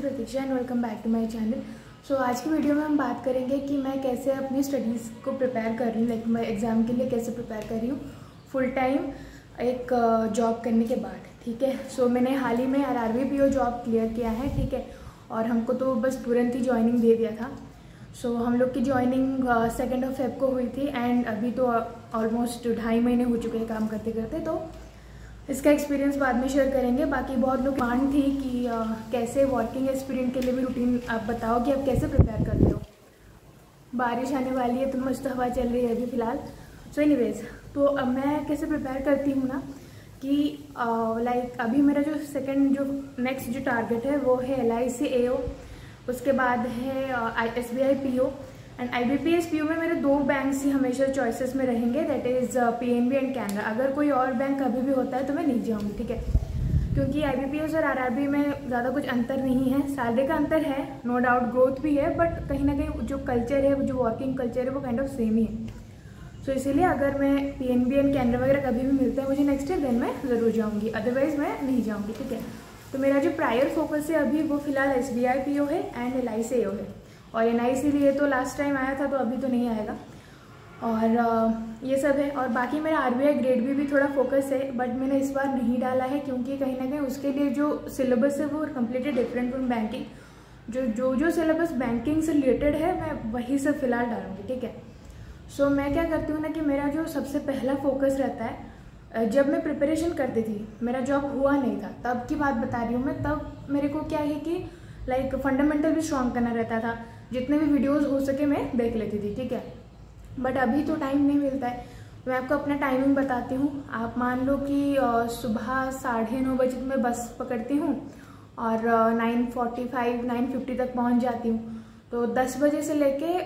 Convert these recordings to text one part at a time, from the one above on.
Pratiksha and welcome back to my channel. So आज की video में हम बात करेंगे कि मैं कैसे अपनी स्टडीज़ को प्रिपेयर कर रही हूँ, लाइक मैं एग्ज़ाम के लिए कैसे प्रिपेयर कर रही हूँ फुल टाइम एक जॉब करने के बाद। ठीक है, सो मैंने हाल ही में RRBPO जॉब क्लियर किया है। ठीक है, और हमको तो बस तुरंत ही ज्वाइनिंग दे दिया था। सो हम लोग की ज्वाइनिंग 2 Feb को हुई थी एंड अभी तो ऑलमोस्ट 2.5 महीने हो चुके हैं काम करते करते। तो इसका एक्सपीरियंस बाद में शेयर करेंगे। बाकी बहुत लोग डिमांड थी कि कैसे वर्किंग एक्सपीरियंस के लिए भी रूटीन आप बताओ कि आप कैसे प्रिपेयर करते हो। बारिश आने वाली है तो मस्त हवा चल रही है अभी फ़िलहाल। सो एनीवेज, तो अब मैं कैसे प्रिपेयर करती हूँ ना कि लाइक अभी मेरा जो नेक्स्ट जो टारगेट है वो है LIC AO, उसके बाद है SBI PO and IBPS PO में मेरे 2 बैंक ही हमेशा चॉइसेस में रहेंगे, that is PNB and Canara. अगर कोई और बैंक कभी भी होता है तो मैं नहीं जाऊँगी। ठीक है, क्योंकि IBPS और RRB में ज़्यादा कुछ अंतर नहीं है। सैलरी का अंतर है, नो डाउट, ग्रोथ भी है, बट कहीं ना कहीं जो कल्चर है, जो वर्किंग कल्चर है, वो काइंड ऑफ सेम ही है। सो इसीलिए अगर मैं PNB एंड कैनरा वगैरह कभी भी मिलते हैं मुझे नेक्स्ट ईयर, देन मैं ज़रूर जाऊँगी, अदरवाइज़ मैं नहीं जाऊँगी। ठीक है, तो मेरा जो प्रायर फोकस है अभी वो फिलहाल SBI PO है एंड LIC AO है। और NIC लिए तो लास्ट टाइम आया था, तो अभी तो नहीं आएगा। और ये सब है। और बाकी मेरा RBI ग्रेड भी थोड़ा फोकस है, बट मैंने इस बार नहीं डाला है क्योंकि कहीं ना कहीं उसके लिए जो सिलेबस है वो कम्प्लीटली डिफरेंट फ्रॉम बैंकिंग। जो सिलेबस बैंकिंग से रिलेटेड है मैं वही सब फिलहाल डालूंगी। ठीक है, सो मैं क्या करती हूँ ना कि मेरा जो सबसे पहला फोकस रहता है, जब मैं प्रिपरेशन करती थी, मेरा जॉब हुआ नहीं था तब की बात बता रही हूँ मैं, तब मेरे को क्या है कि लाइक फंडामेंटल भी स्ट्रॉन्ग करना रहता था। जितने भी वीडियोस हो सके मैं देख लेती थी। ठीक है, बट अभी तो टाइम नहीं मिलता है। मैं आपको अपना टाइमिंग बताती हूँ। आप मान लो कि सुबह 9:30 बजे मैं बस पकड़ती हूँ और 9:45 9:50 तक पहुँच जाती हूँ। तो 10 बजे से लेके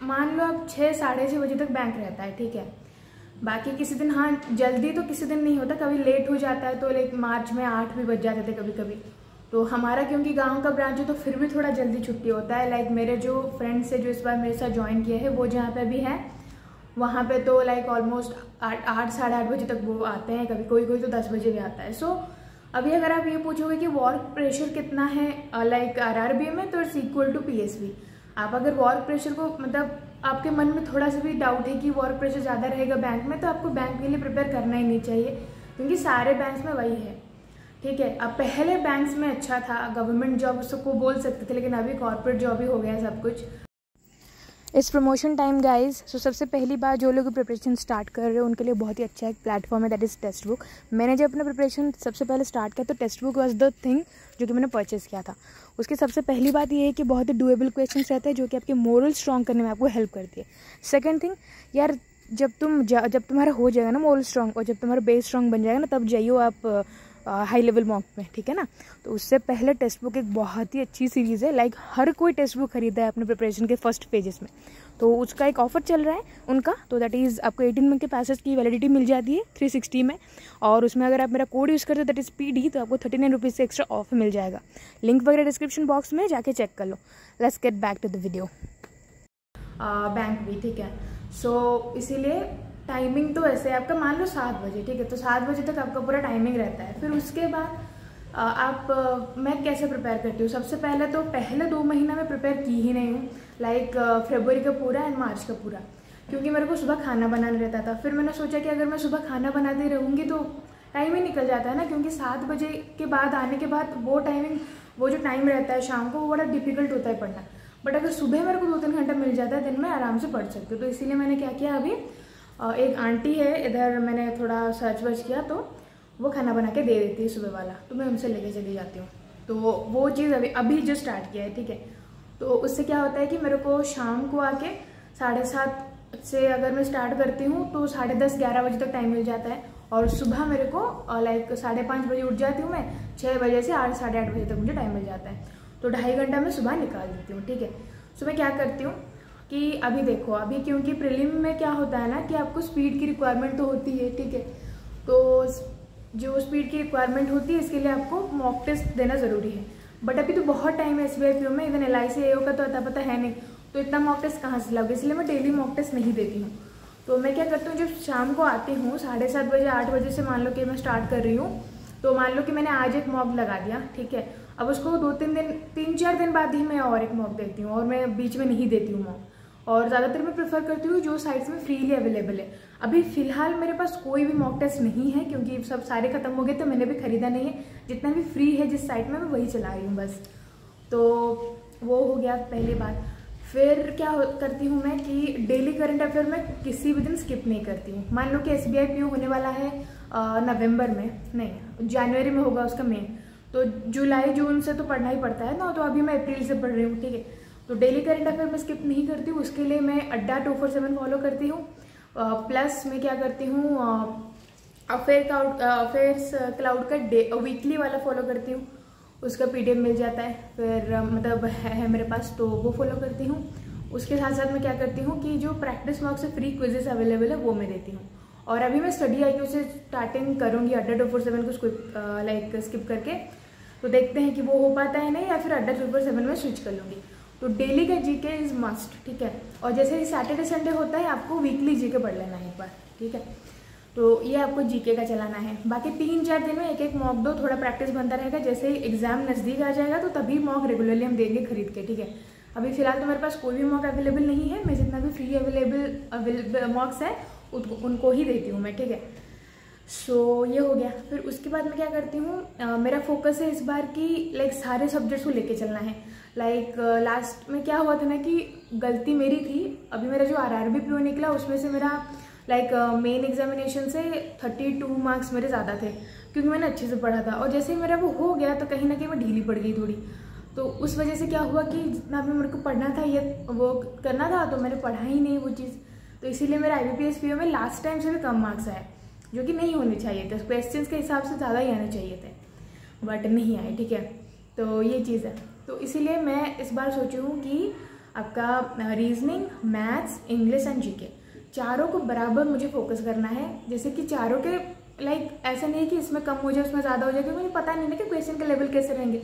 मान लो आप 6 साढ़े 6 बजे तक बैंक रहता है। ठीक है, बाकी किसी दिन हाँ जल्दी तो किसी दिन नहीं होता, कभी लेट हो जाता है, तो लाइक मार्च में 8 भी बज जाते थे कभी कभी। तो हमारा क्योंकि गांव का ब्रांच है तो फिर भी थोड़ा जल्दी छुट्टी होता है। लाइक मेरे जो फ्रेंड्स है जो इस बार मेरे साथ ज्वाइन किए हैं, वो जहाँ पे भी हैं वहाँ पे तो लाइक ऑलमोस्ट 8 साढ़े 8 बजे तक वो आते हैं, कभी कोई तो 10 बजे भी आता है। सो अभी अगर आप ये पूछोगे कि वर्क प्रेशर कितना है लाइक RRB में, तो इट्स इक्वल टू PSB। आप अगर वर्क प्रेशर को मतलब आपके मन में थोड़ा सा भी डाउट है कि वर्क प्रेशर ज़्यादा रहेगा बैंक में, तो आपको बैंक के लिए प्रिपेयर करना ही नहीं चाहिए, क्योंकि सारे बैंक्स में वही है। ठीक है, अब पहले बैंक्स में अच्छा था, गवर्नमेंट जॉब सबको बोल सकते थे, लेकिन अभी कॉर्पोरेट जॉब ही हो गया सब कुछ। इस प्रमोशन टाइम गाइज, सो सबसे पहली बार जो लोग प्रिपरेशन स्टार्ट कर रहे हो उनके लिए बहुत ही अच्छा एक प्लेटफॉर्म है, दैट इज़ टेक्स्ट बुक। मैंने जब अपना प्रिपरेशन सबसे पहले स्टार्ट किया तो text book was the thing जो कि मैंने परचेस किया था। उसकी सबसे पहली बात ये है कि बहुत ही डूएबल क्वेश्चन रहते हैं जो कि आपके मोरल स्ट्रॉन्ग करने में आपको हेल्प करती है। सेकेंड थिंग, यार जब तुम्हारा हो जाएगा ना मोरल स्ट्रॉन्ग, और जब तुम्हारा बेस स्ट्रॉन्ग बन जाएगा ना, तब जाइयो आप हाई लेवल मॉक में। ठीक है ना, तो उससे पहले टेक्स्ट बुक एक बहुत ही अच्छी सीरीज़ है। लाइक हर कोई टेक्स्ट बुक खरीदा है अपने प्रिपरेशन के फर्स्ट पेजेस में, तो उसका एक ऑफर चल रहा है उनका, तो दैट इज़ आपको 18 मंथ के पैसेज की वैलिडिटी मिल जाती है 360 में। और उसमें अगर आप मेरा कोड यूज़ करते हो दैट इज़ PD, तो आपको 39 रुपीज़ से एक्स्ट्रा ऑफ मिल जाएगा। लिंक वगैरह डिस्क्रिप्शन बॉक्स में जाके चेक कर लो। Let's get back to the video. Bank भी ठीक है, सो इसीलिए टाइमिंग तो ऐसे आपका मान लो 7 बजे। ठीक है, तो 7 बजे तक आपका पूरा टाइमिंग रहता है। फिर उसके बाद मैं कैसे प्रिपेयर करती हूँ, सबसे पहले तो पहले 2 महीना मैं प्रिपेयर की ही नहीं हूँ, लाइक फरवरी का पूरा एंड मार्च का पूरा, क्योंकि मेरे को सुबह खाना बनाना रहता था। फिर मैंने सोचा कि अगर मैं सुबह खाना बनाती रहूँगी तो टाइम ही निकल जाता है ना, क्योंकि 7 बजे के बाद आने के बाद वो जो टाइम रहता है शाम को, वो बड़ा डिफिकल्ट होता है पढ़ना। बट अगर सुबह मेरे को 2-3 घंटा मिल जाता है दिन में, आराम से पढ़ सकती हूँ। तो इसीलिए मैंने क्या किया, अभी एक आंटी है इधर, मैंने थोड़ा सर्च वर्च किया तो वो खाना बना के दे देती है सुबह वाला, तो मैं उनसे लेके चली जाती हूँ। तो वो चीज़ अभी जो स्टार्ट किया है। ठीक है, तो उससे क्या होता है कि मेरे को शाम को आके 7:30 से अगर मैं स्टार्ट करती हूँ तो 10:30 11 बजे तक टाइम मिल जाता है। और सुबह मेरे को लाइक 5:30 बजे उठ जाती हूँ मैं, 6 बजे से 8 साढ़े 8 बजे तक मुझे टाइम मिल जाता है, तो 2.5 घंटा मैं सुबह निकाल देती हूँ। ठीक है, सो मैं क्या करती हूँ कि अभी देखो, अभी क्योंकि प्रीलिम में क्या होता है ना कि आपको स्पीड की रिक्वायरमेंट तो होती है। ठीक है, तो जो स्पीड की रिक्वायरमेंट होती है इसके लिए आपको मॉक टेस्ट देना ज़रूरी है। बट अभी तो बहुत टाइम है SBI PO में, इवन LIC AO का तो अता पता है नहीं, तो इतना मॉक टेस्ट कहाँ से लाओगे, इसलिए मैं डेली मॉक टेस्ट नहीं देती हूँ। तो मैं क्या करती हूँ, जब शाम को आती हूँ 7:30 बजे 8 बजे से मान लो कि मैं स्टार्ट कर रही हूँ, तो मान लो कि मैंने आज एक मॉक लगा दिया। ठीक है, अब उसको 3-4 दिन बाद ही मैं और एक मॉक देती हूँ, और मैं बीच में नहीं देती हूँ मॉक। और ज़्यादातर मैं प्रेफर करती हूँ जो साइट्स में फ्रीली अवेलेबल है। अभी फ़िलहाल मेरे पास कोई भी मॉक टेस्ट नहीं है, क्योंकि सब सारे ख़त्म हो गए तो मैंने भी ख़रीदा नहीं है। जितना भी फ्री है जिस साइट में, मैं वही चला रही हूँ बस। तो वो हो गया पहली बात। फिर क्या करती हूँ मैं कि डेली करंट अफेयर में किसी भी दिन स्किप नहीं करती हूँ। मान लो कि SBI PO होने वाला है नवंबर में, नहीं जनवरी में होगा उसका मेन, तो जुलाई जून से तो पढ़ना ही पड़ता है ना, तो अभी मैं अप्रैल से पढ़ रही हूँ, ठीक है। तो डेली करंट अफेयर में स्किप नहीं करती हूँ। उसके लिए मैं अड्डा 247 फॉलो करती हूँ। प्लस मैं क्या करती हूँ, अफेयर्स क्लाउड का वीकली वाला फॉलो करती हूँ। उसका PDF मिल जाता है, फिर मतलब है मेरे पास, तो वो फॉलो करती हूँ। उसके साथ साथ मैं क्या करती हूँ कि जो प्रैक्टिस मार्क्स से फ्री क्विजेस अवेलेबल है वो मैं देती हूँ। और अभी मैं स्टडी IQ से स्टार्टिंग करूँगी अड्डा 247 को स्किप करके, तो देखते हैं कि वो हो पाता है नहीं, या फिर अड्डा 247 में स्विच कर लूँगी। तो डेली का GK इज़ मस्ट, ठीक है। और जैसे सैटरडे संडे होता है, आपको वीकली GK पढ़ लेना है एक बार, ठीक है। तो ये आपको GK का चलाना है। बाकी 3-4 दिन में एक मॉक दो, थोड़ा प्रैक्टिस बनता रहेगा। जैसे ही एग्जाम नज़दीक आ जाएगा तो तभी मॉक रेगुलरली हम देंगे खरीद के, ठीक है। अभी फिलहाल तो मेरे पास कोई भी मॉक अवेलेबल नहीं है। मैं जितना भी फ्री अवेलेबल मॉक्स है उनको ही देती हूँ मैं, ठीक है। सो ये हो गया। फिर उसके बाद मैं क्या करती हूँ, मेरा फोकस है इस बार की लाइक सारे सब्जेक्ट्स को लेके चलना है। लाइक लास्ट में क्या हुआ था ना कि गलती मेरी थी। अभी मेरा जो RRB PO निकला उसमें से मेरा लाइक मेन एग्जामिनेशन से 32 मार्क्स मेरे ज़्यादा थे, क्योंकि मैंने अच्छे से पढ़ा था। और जैसे ही मेरा वो हो गया तो कहीं ना कहीं मैं ढीली पड़ गई थोड़ी। तो उस वजह से क्या हुआ कि जितना भी मेरे को पढ़ना था, ये वो करना था, तो मैंने पढ़ा ही नहीं वो चीज़। तो इसीलिए मेरा IBPS PO में लास्ट टाइम से भी कम मार्क्स आए, जो कि नहीं होने चाहिए थे। क्वेश्चंस के हिसाब से ज़्यादा ही आने चाहिए थे, बट नहीं आए, ठीक है। तो ये चीज़ है। तो इसीलिए मैं इस बार सोची हूँ कि आपका reasoning, maths, English and GK चारों को बराबर मुझे फोकस करना है। जैसे कि चारों के लाइक ऐसा नहीं है कि इसमें कम हो जाए उसमें ज़्यादा हो जाए, क्योंकि मुझे पता नहीं ना कि क्वेश्चन के लेवल कैसे रहेंगे।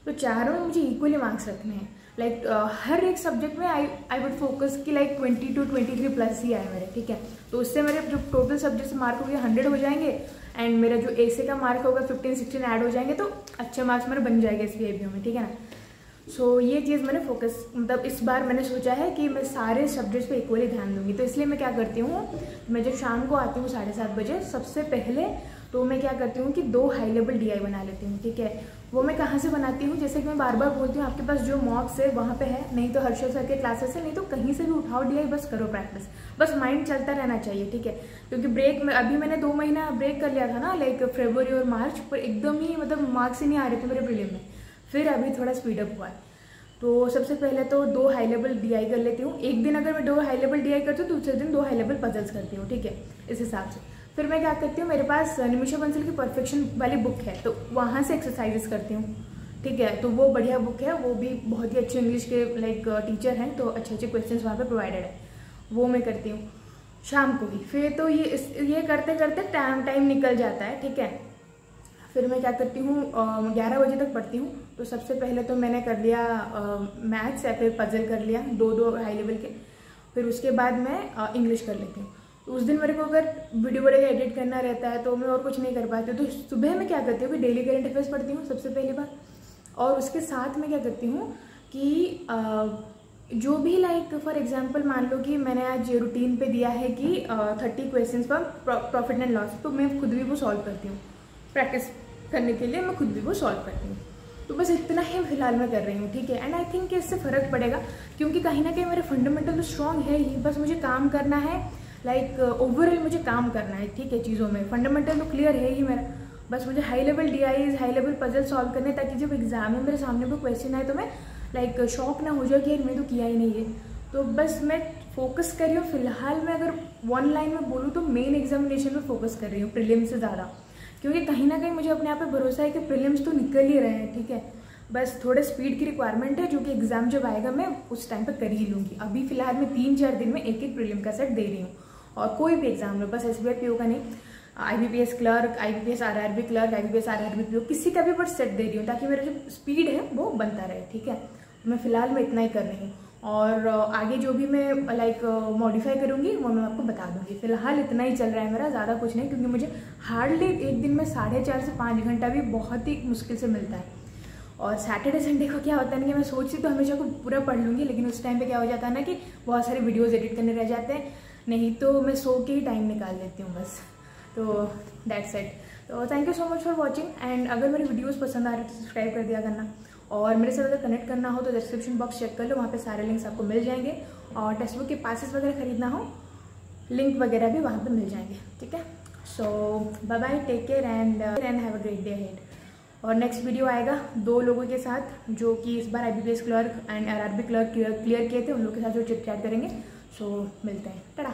तो चारों में मुझे इक्वली मार्क्स रखने हैं। लाइक हर एक सब्जेक्ट में आई वुड फोकस कि लाइक 22-23 प्लस ही आए मेरे, ठीक है। तो उससे मेरे जो टोटल सब्जेक्ट से मार्क हो गए 100 हो जाएंगे, एंड मेरा जो ऐसे का मार्क होगा 15-16 ऐड हो जाएंगे, तो अच्छे मार्क्स मेरे बन जाएंगे SBI PO में, ठीक है ना। सो ये चीज़ मैंने फोकस मतलब इस बार मैंने सोचा है कि मैं सारे सब्जेक्ट्स पे इक्वली ध्यान दूंगी। तो इसलिए मैं क्या करती हूँ, मैं जब शाम को आती हूँ 7:30 बजे, सबसे पहले तो मैं क्या करती हूँ कि 2 हाई लेवल DI बना लेती हूँ, ठीक है। वो मैं कहाँ से बनाती हूँ, जैसे कि मैं बार बार बोलती हूँ, आपके पास जो मॉक्स है वहाँ पे है, नहीं तो हर्षल सर के क्लासेस है, नहीं तो कहीं से भी उठाओ DI, बस करो प्रैक्टिस, बस माइंड चलता रहना चाहिए, ठीक है। क्योंकि ब्रेक में अभी मैंने 2 महीना ब्रेक कर लिया था ना, लाइक फरवरी और मार्च, पर एकदम ही मतलब मार्क्स ही नहीं आ रहे थे मेरे प्रीलिम में। फिर अभी थोड़ा स्पीडअप हुआ है। तो सबसे पहले तो 2 हाई लेवल DI कर लेती हूँ। एक दिन अगर मैं 2 हाई लेवल DI करती हूँ, दूसरे दिन 2 हाई लेवल पजल्स करती हूँ, ठीक है, इस हिसाब से। फिर मैं क्या करती हूँ, मेरे पास निमिषा बंसल की परफेक्शन वाली बुक है, तो वहाँ से एक्सरसाइजेस करती हूँ, ठीक है। तो वो बढ़िया बुक है, वो भी बहुत ही अच्छे इंग्लिश के लाइक टीचर हैं, तो अच्छे अच्छे क्वेश्चंस वहाँ पे प्रोवाइडेड है, वो मैं करती हूँ शाम को ही। फिर तो ये करते करते टाइम निकल जाता है, ठीक है। फिर मैं क्या करती हूँ, 11 बजे तक पढ़ती हूँ। तो सबसे पहले तो मैंने कर लिया मैथ्स या फिर पजल कर लिया 2 हाई लेवल के। फिर उसके बाद मैं इंग्लिश कर लेती हूँ। तो उस दिन मेरे को अगर वीडियो वगैरह एडिट करना रहता है तो मैं और कुछ नहीं कर पाती हूँ। तो सुबह मैं क्या करती हूँ कि डेली करंट अफेयर्स पढ़ती हूँ सबसे पहली बार, और उसके साथ मैं क्या करती हूँ कि जो भी लाइक फॉर एग्जांपल मान लो कि मैंने आज रूटीन पे दिया है कि 30 questions for profit and loss, तो मैं खुद भी वो सॉल्व करती हूँ। प्रैक्टिस करने के लिए मैं खुद भी वो सॉल्व करती हूँ। तो बस इतना ही फिलहाल मैं कर रही हूँ, ठीक है। एंड आई थिंक कि इससे फ़र्क पड़ेगा, क्योंकि कहीं ना कहीं मेरे फंडामेंटल तो स्ट्रॉन्ग है ही, बस मुझे काम करना है, लाइक ओवरऑल मुझे काम करना है, ठीक है। चीज़ों में फंडामेंटल तो क्लियर है ही मेरा, बस मुझे high level DIs, high level puzzle solve करने, ताकि जब एग्जाम में मेरे सामने कोई क्वेश्चन आए तो मैं लाइक शॉक ना हो जाए कि यार मैं तो किया ही नहीं है। तो बस मैं फोकस कर रही हूँ फिलहाल। मैं अगर 1 लाइन में बोलूँ तो मेन एग्जामिनेशन में फोकस कर रही हूँ प्रीलिम्स से ज़्यादा, क्योंकि कहीं ना कहीं मुझे अपने आप पे भरोसा है कि प्रीलिम्स तो निकल ही रहे हैं, ठीक है। बस थोड़े स्पीड की रिक्वायरमेंट है, जो कि एग्जाम जब आएगा मैं उस टाइम पे कर ही लूँगी। अभी फिलहाल मैं 3-4 दिन में एक प्रीलिम का सेट दे रही हूँ, और कोई भी एग्जाम में, बस SBI PO का नहीं, IBPS clerk, IBPS RRB clerk, IBPS RRB PO, किसी का भी बस सेट दे रही हूँ, ताकि मेरा जो स्पीड है वो बनता रहे, ठीक है। मैं फिलहाल मैं इतना ही कर रही हूँ, और आगे जो भी मैं लाइक मॉडिफाई करूँगी वो मैं आपको बता दूँगी। फिलहाल इतना ही चल रहा है मेरा, ज़्यादा कुछ नहीं, क्योंकि मुझे हार्डली एक दिन में 4.5 से 5 घंटा भी बहुत ही मुश्किल से मिलता है। और सैटरडे संडे को क्या होता है ना कि मैं सोचती तो हमेशा को पूरा पढ़ लूँगी, लेकिन उस टाइम पे क्या हो जाता है ना कि बहुत सारे वीडियोस एडिट करने रह जाते हैं, नहीं तो मैं सो के ही टाइम निकाल लेती हूँ बस। तो दैट्स इट। तो thank you so much for watching, and अगर मेरी वीडियोज़ पसंद आ रही है तो सब्सक्राइब कर दिया करना, और मेरे साथ अगर कनेक्ट करना हो तो डिस्क्रिप्शन बॉक्स चेक कर लो, वहाँ पे सारे लिंक्स आपको मिल जाएंगे, और टेक्स्ट बुक के पासेस वगैरह खरीदना हो लिंक वगैरह भी वहाँ पे मिल जाएंगे, ठीक है। So bye bye, take care and have a great day ahead. और नेक्स्ट वीडियो आएगा 2 लोगों के साथ जो कि इस बार IBPS clerk and RRB clerk clear किए थे, उन लोगों के साथ जो चिट चैट करेंगे। सो मिलते हैं, टाटा।